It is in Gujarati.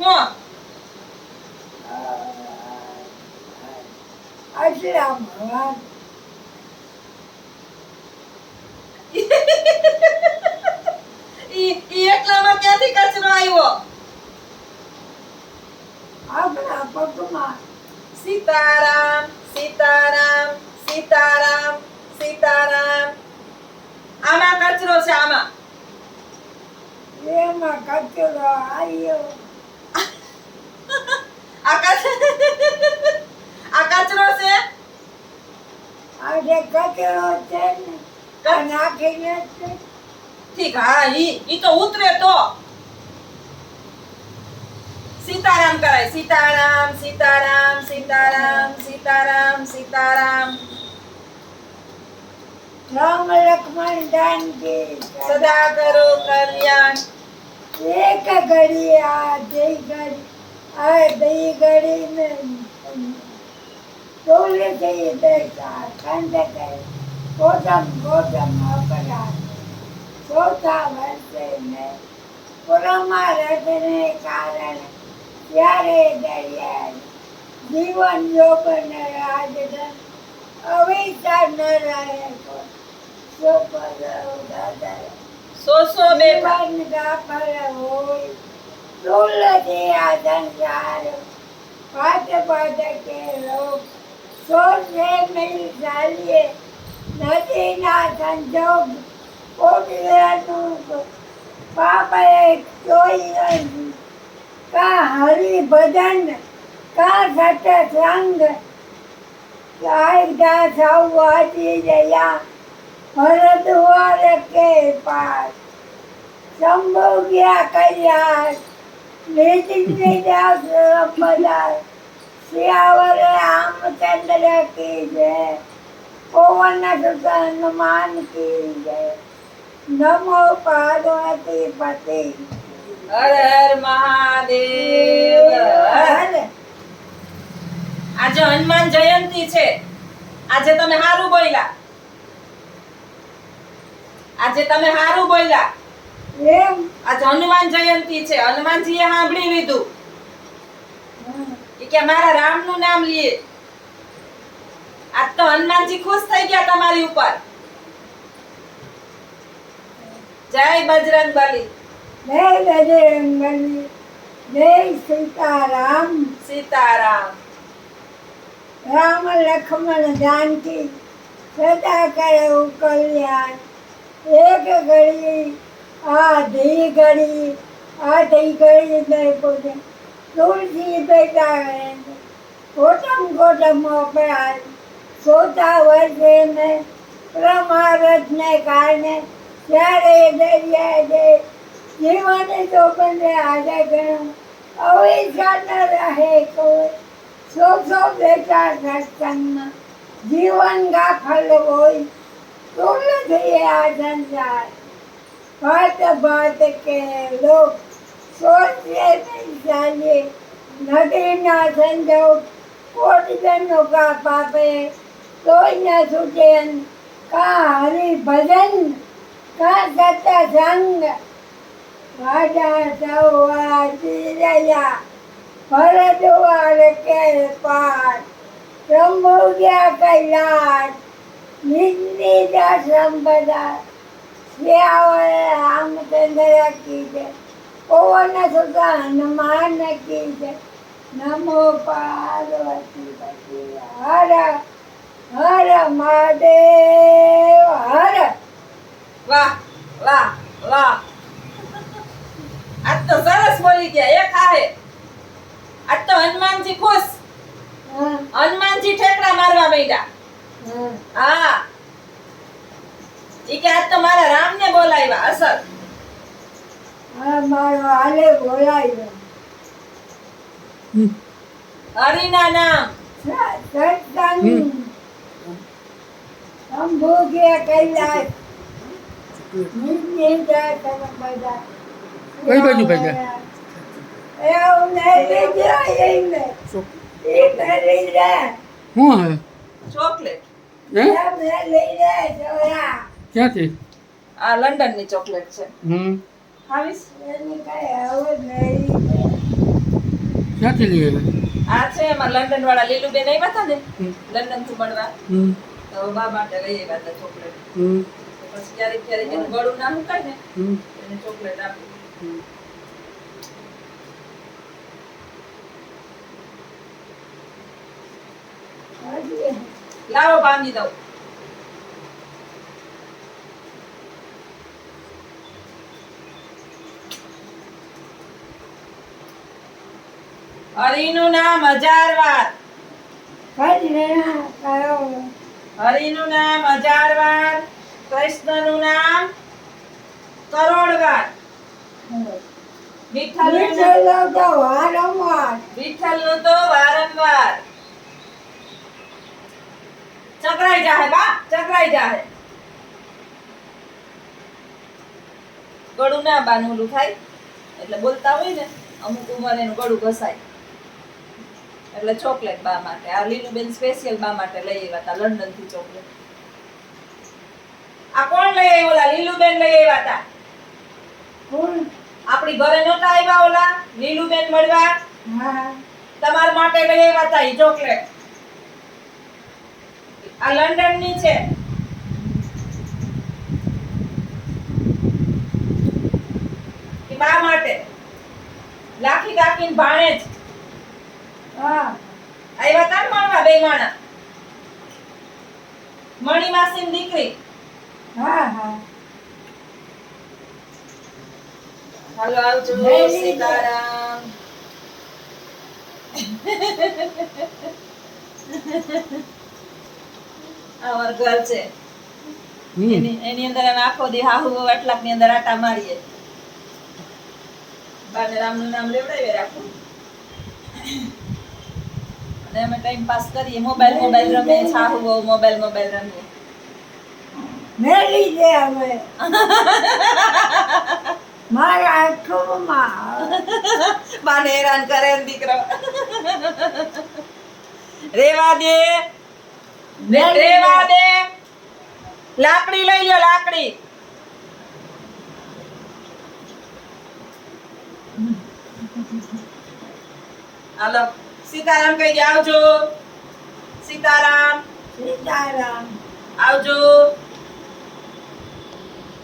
હું આટલા ભગવાન ઈ એકલામાં ક્યાંથી કચરો આવ્યો? આપણા પગમાં સીતારામ સીતારામ સીતારામ સીતારામ. આમાં કચરો છે, આમાં. એમાં કચરો આવ્યો. આ કચરો છે. આજે કચરો છે ને આ નાખીને છે. ઠીક, હા, ઈ તો ઉતરે તો સીતારામ કરાય. સીતારામ સીતારામ સીતારામ સીતારામ સીતારામ. રામ લક્ષ્મણ જાનકી સદા કરો કલ્યાણ. એક ઘડી આ જઈ ઘડી આ દઈ ઘડી ને તુલસી દેતા કંદ કરે ગોતમ ગોતમ અપરાધ ચોથા વર્ષે ને પરમારથને કારણે ત્યારે દરિયા જીવન યોગન રાજધન અવિચાર ન રહે સો બેઠા. જીવન ગાફર હોય તુલસી આ સંસાર પાત પાત કે લોક સોને મિલ ચાલીએ નદીના સંજોગ કોટલાનું પાપ એક જોઈ કા હરિ ભજન કા સત સંગ કાયદા સૌવાજી જયા ભરદ્વાર કે પાસ શંભુ ગયા કૈલાસ નીતિની દાસ બધા શ્યાવર રામચંદ્ર કી જય પવન સુત હનુમાન કી જય નમો પાર્વતી પતિ હર હર મહાદેવ હર. આજે હનુમાન જયંતી છે. આજે તમે હારું બોલ્યા. આજે તમે હારું બોલ્યા. એમ આજે હનુમાન જયંતી છે. હનુમાનજીએ સાંભળી લીધું. ઈ કે મારા રામનું નામ લીએ. આજ તો હનુમાનજી ખુશ થઈ ગયા તમારી ઉપર. જય બજરંગબલી. જય બજરંગબલી જય સીતારામ સીતારામ. રામ લક્ષ્મણ જાનકી સદા કરો કલ્યાણ. એક ઘડી આ ધી ઘડી આ ધી ઘડી ને પોતે તુલસી બેટા ગોતમ ગોતમ અપરાધ ચોથા વર્ષે ને પરમારથને કારણે ત્યારે દરિયા દે જીવન જોબને આજે ગણું અવિચાર ન રહે કોઈ સો બેટા સત્સંગમાં જીવન ગાફલ હોય તુલસી આ સંસાર ભાત ભાત કે લોક સોચે નહીં ચાલીએ નદીના સંજોગ કોટજનો કા પાપે તોય ન છૂટે કા હરિ ભજન કા સત સંગ રાજા સૌવા જીરયા ભરદ્વાર કે પાર શંભુ ગયા કૈલાસ નિજની દાસમ બધા શ્યાવર રામચંદ્ર કી જય પવન સુત હનુમાન કી જય નમો પાર્વતી પતિ હર હર મહાદેવ હર. વાહ વાહ વાહ. આજ તો સરસ બોલી ગયા. એક હારે. આજ તો હનુમાનજી ખુશ. હનુમાનજી ઠેકડા મારવા માંડ્યા. હા, ઈ કે આજ તો મારા રામને બોલાવ્યા. અસર હા મારો હાલે બોલાવ્યો હરિના નામ સત્સંગ શંભુ ગયા કૈલાસ નિજની દાસમ બધા કઈ બાજુ ભાગ્યા? એવું નહીં લીધા એને એને લીધા શું હે? ચોકલેટ. હે? એમને લીધા છોરા ક્યાંથી? આ લંડન ની ચોકલેટ છે. હમ. હાવીસ. એની કઈ આવું નહીં ક્યાંથી લઈ આવ્યા આ છે એમાં લંડન વાળા લીલુબેન આવ્યા હતા ને હમ. લંડન થી મળવા હમ તો બા માટે લઈ આવ્યા હતા ચોકલેટ હમ પછી ક્યારેક ક્યારેક એનું ગળું ના મુકાય ને હમ એને ચોકલેટ આપી હમ. હજી લાવો બાંધી દઉં હરિનું નામ 1000 વાર કલ્યાણ કરો હરિનું નામ 1000 વાર કૃષ્ણનું નામ કરોડ વાર વિઠ્ઠલનું નામ- તો વારંવાર વિઠ્ઠલનું તો વારંવાર ચકરાઈ જાહે બા ચકરાઈ જાહે ગળું ના બાનું ઓલું થાય એટલે બોલતા હોય ને અમુક ઉંમરે એનું ગળું ઘસાય એટલે ચોકલેટ બા માટે આ લીલુબેન સ્પેશિયલ બા માટે લઈ આવ્યા હતા લંડન થી ચોકલેટ આ કોણ લઈ આવ્યો ઓલા લીલુબેન લઈ આવ્યા હતા કોણ આપણી ઘરે નહોતા આવ્યા ઓલા લીલુબેન મળવા હા તમારા માટે લઈ આવ્યા હતા ઈ ચોકલેટ આ લંડન ની છે ઈ બા માટે લાખી કાકીન ભાણેજ હા આવ્યા તા ને મળવા બે માણા મણી માસીની દીકરી હા હા હાલો આવજો જય સીતારામ અમાર ઘર છે હમ એની અંદર અમે આખો દી હાહુ આટલાક ની અંદર આટા મારીએ બાને રામનું નામ લેવડાવીએ રાખું અને અમે ટાઈમ પાસ કરીએ મોબાઈલ રમીએ હાહુ મોબાઈલ રમીએ મેલી દે હવે મારા આંખોમાં બાને હેરાન કરે ને દીકરો રેવા દે રેવા દે લાકડી લઈ લ્યો લાકડી હાલો સીતારામ કહી દે આવજો સીતારામ સીતારામ આવજો